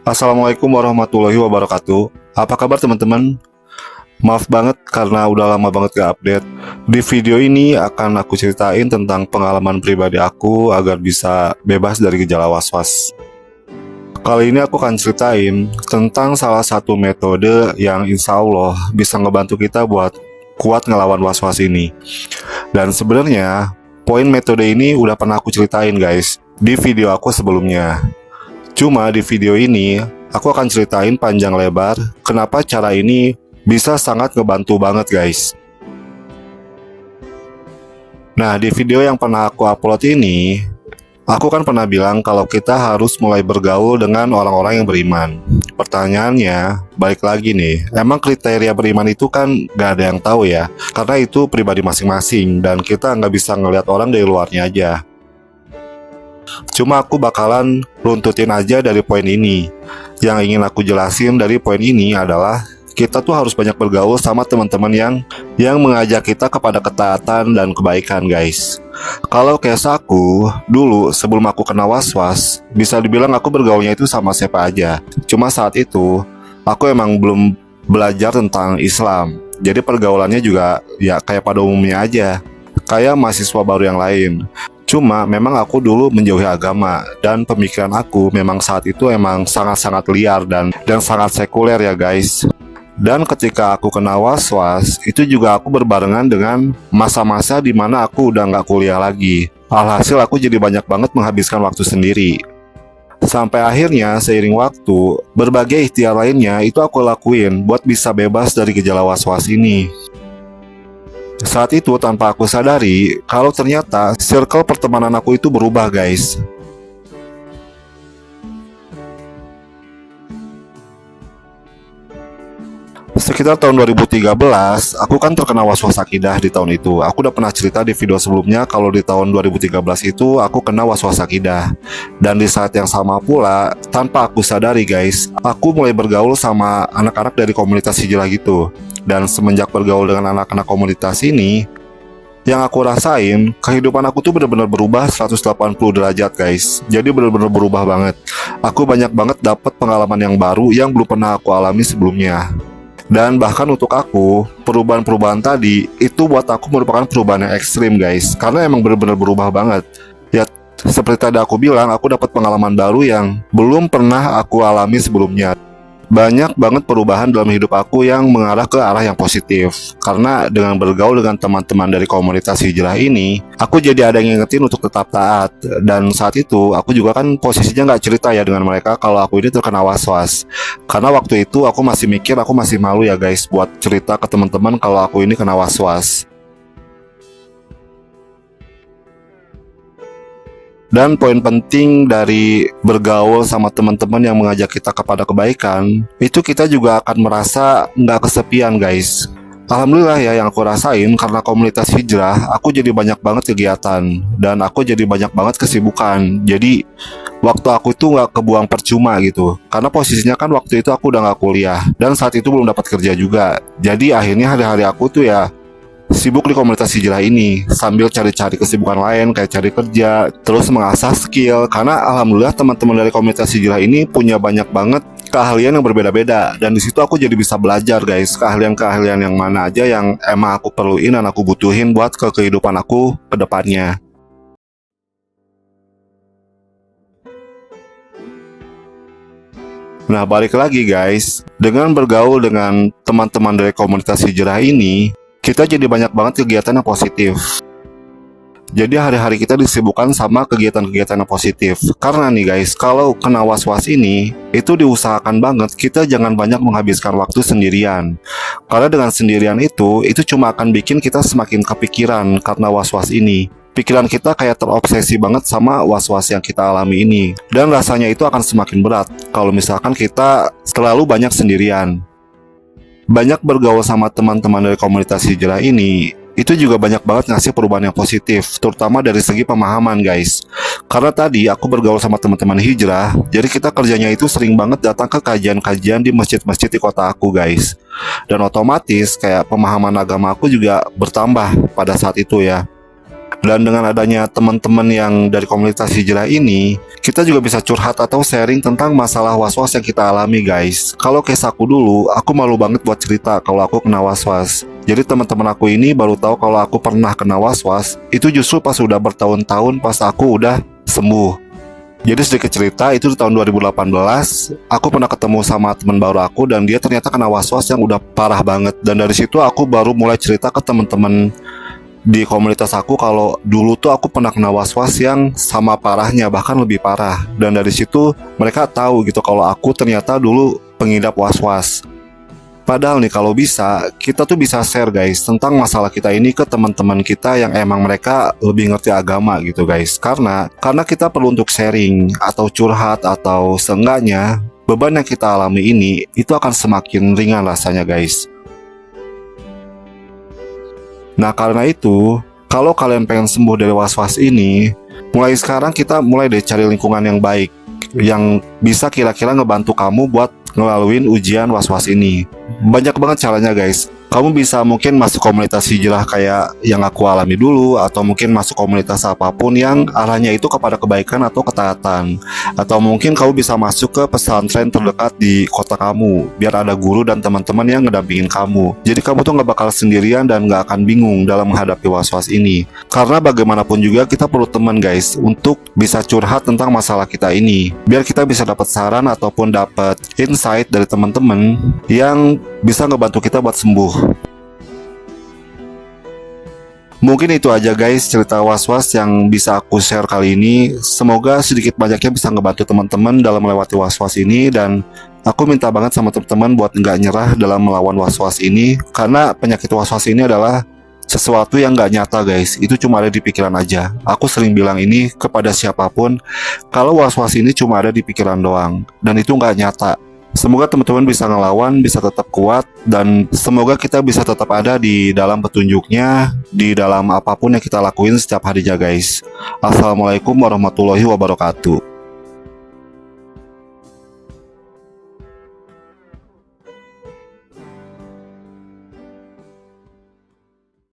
Assalamualaikum warahmatullahi wabarakatuh. Apa kabar teman-teman? Maaf banget karena udah lama banget gak update. Di video ini akan aku ceritain tentang pengalaman pribadi aku agar bisa bebas dari gejala was-was. Kali ini aku akan ceritain tentang salah satu metode yang insya Allah bisa ngebantu kita buat kuat ngelawan was-was ini. Dan sebenarnya poin metode ini udah pernah aku ceritain guys di video aku sebelumnya. Cuma di video ini, aku akan ceritain panjang lebar kenapa cara ini bisa sangat ngebantu banget guys. Nah, di video yang pernah aku upload ini, aku kan pernah bilang kalau kita harus mulai bergaul dengan orang-orang yang beriman. Pertanyaannya, balik lagi nih, emang kriteria beriman itu kan gak ada yang tahu ya, karena itu pribadi masing-masing dan kita nggak bisa ngelihat orang dari luarnya aja. Cuma aku bakalan runtutin aja dari poin ini. Yang ingin aku jelasin dari poin ini adalah kita tuh harus banyak bergaul sama teman-teman yang mengajak kita kepada ketaatan dan kebaikan guys. Kalau kayak aku, dulu sebelum aku kena was-was, bisa dibilang aku bergaulnya itu sama siapa aja. Cuma saat itu, aku emang belum belajar tentang Islam. Jadi pergaulannya juga ya kayak pada umumnya aja, kayak mahasiswa baru yang lain. Cuma memang aku dulu menjauhi agama dan pemikiran aku memang saat itu emang sangat-sangat liar dan sangat sekuler ya guys. Dan ketika aku kena was-was, itu juga aku berbarengan dengan masa-masa dimana aku udah nggak kuliah lagi. Alhasil aku jadi banyak banget menghabiskan waktu sendiri. Sampai akhirnya seiring waktu, berbagai ikhtiar lainnya itu aku lakuin buat bisa bebas dari gejala was-was ini. Saat itu tanpa aku sadari kalau ternyata circle pertemanan aku itu berubah guys. Sekitar tahun 2013, aku kan terkena was-was akidah di tahun itu. Aku udah pernah cerita di video sebelumnya kalau di tahun 2013 itu aku kena was-was akidah. Dan di saat yang sama pula, tanpa aku sadari guys, aku mulai bergaul sama anak-anak dari komunitas hijrah gitu. Dan semenjak bergaul dengan anak-anak komunitas ini, yang aku rasain, kehidupan aku tuh benar-benar berubah 180 derajat guys. Jadi benar-benar berubah banget. Aku banyak banget dapat pengalaman yang baru yang belum pernah aku alami sebelumnya. Dan bahkan untuk aku, perubahan-perubahan tadi itu buat aku merupakan perubahan yang ekstrim guys. Karena emang benar-benar berubah banget. Ya seperti tadi aku bilang, aku dapat pengalaman baru yang belum pernah aku alami sebelumnya. Banyak banget perubahan dalam hidup aku yang mengarah ke arah yang positif. Karena dengan bergaul dengan teman-teman dari komunitas hijrah ini, aku jadi ada yang ngingetin untuk tetap taat. Dan saat itu, aku juga kan posisinya nggak cerita ya dengan mereka kalau aku ini terkena was-was. Karena waktu itu aku masih mikir, aku masih malu ya guys buat cerita ke teman-teman kalau aku ini kena was-was. Dan poin penting dari bergaul sama teman-teman yang mengajak kita kepada kebaikan, itu kita juga akan merasa nggak kesepian guys. Alhamdulillah ya yang aku rasain karena komunitas hijrah, aku jadi banyak banget kegiatan dan aku jadi banyak banget kesibukan. Jadi waktu aku itu nggak kebuang percuma gitu. Karena posisinya kan waktu itu aku udah nggak kuliah dan saat itu belum dapat kerja juga. Jadi akhirnya hari-hari aku tuh ya sibuk di komunitas hijrah ini sambil cari-cari kesibukan lain kayak cari kerja, terus mengasah skill. Karena alhamdulillah teman-teman dari komunitas hijrah ini punya banyak banget keahlian yang berbeda-beda dan di situ aku jadi bisa belajar guys keahlian-keahlian yang mana aja yang emang aku perluin dan aku butuhin buat ke kehidupan aku ke depannya. Nah, balik lagi guys, dengan bergaul dengan teman-teman dari komunitas hijrah ini, kita jadi banyak banget kegiatan yang positif. Jadi hari-hari kita disibukkan sama kegiatan-kegiatan yang positif. Karena nih guys, kalau kena was-was ini, itu diusahakan banget kita jangan banyak menghabiskan waktu sendirian. Karena dengan sendirian itu cuma akan bikin kita semakin kepikiran karena was-was ini. Pikiran kita kayak terobsesi banget sama was-was yang kita alami ini. Dan rasanya itu akan semakin berat kalau misalkan kita terlalu banyak sendirian. Banyak bergaul sama teman-teman dari komunitas hijrah ini, itu juga banyak banget ngasih perubahan yang positif, terutama dari segi pemahaman guys. Karena tadi aku bergaul sama teman-teman hijrah, jadi kita kerjanya itu sering banget datang ke kajian-kajian di masjid-masjid di kota aku guys. Dan otomatis kayak pemahaman agama aku juga bertambah pada saat itu ya. Dan dengan adanya teman-teman yang dari komunitas hijrah ini, kita juga bisa curhat atau sharing tentang masalah was-was yang kita alami guys. Kalau case aku dulu, aku malu banget buat cerita kalau aku kena was-was. Jadi teman-teman aku ini baru tahu kalau aku pernah kena was-was, itu justru pas udah bertahun-tahun pas aku udah sembuh. Jadi sedikit cerita, itu di tahun 2018, aku pernah ketemu sama teman baru aku dan dia ternyata kena was-was yang udah parah banget. Dan dari situ aku baru mulai cerita ke teman-teman di komunitas aku kalau dulu tuh aku pernah kena was-was yang sama parahnya, bahkan lebih parah. Dan dari situ mereka tahu gitu kalau aku ternyata dulu pengidap was-was. Padahal nih kalau bisa, kita tuh bisa share guys tentang masalah kita ini ke teman-teman kita yang emang mereka lebih ngerti agama gitu guys. Karena kita perlu untuk sharing atau curhat atau seenggaknya beban yang kita alami ini itu akan semakin ringan rasanya guys. Nah karena itu, kalau kalian pengen sembuh dari was-was ini, mulai sekarang kita mulai deh cari lingkungan yang baik, yang bisa kira-kira ngebantu kamu buat ngelaluin ujian was-was ini. Banyak banget caranya guys. Kamu bisa mungkin masuk komunitas hijrah kayak yang aku alami dulu, atau mungkin masuk komunitas apapun yang arahnya itu kepada kebaikan atau ketaatan. Atau mungkin kamu bisa masuk ke pesantren terdekat di kota kamu, biar ada guru dan teman-teman yang ngedampingin kamu. Jadi kamu tuh gak bakal sendirian dan gak akan bingung dalam menghadapi was-was ini. Karena bagaimanapun juga kita perlu teman guys, untuk bisa curhat tentang masalah kita ini, biar kita bisa dapat saran ataupun dapat insight dari teman-teman yang bisa ngebantu kita buat sembuh. Mungkin itu aja guys cerita was-was yang bisa aku share kali ini. Semoga sedikit banyaknya bisa ngebantu teman-teman dalam melewati was-was ini. Dan aku minta banget sama teman-teman buat nggak nyerah dalam melawan was-was ini. Karena penyakit was-was ini adalah sesuatu yang nggak nyata guys. Itu cuma ada di pikiran aja. Aku sering bilang ini kepada siapapun, kalau was-was ini cuma ada di pikiran doang, dan itu nggak nyata. Semoga teman-teman bisa ngelawan, bisa tetap kuat, dan semoga kita bisa tetap ada di dalam petunjuknya, di dalam apapun yang kita lakuin setiap harinya guys. Assalamualaikum warahmatullahi wabarakatuh.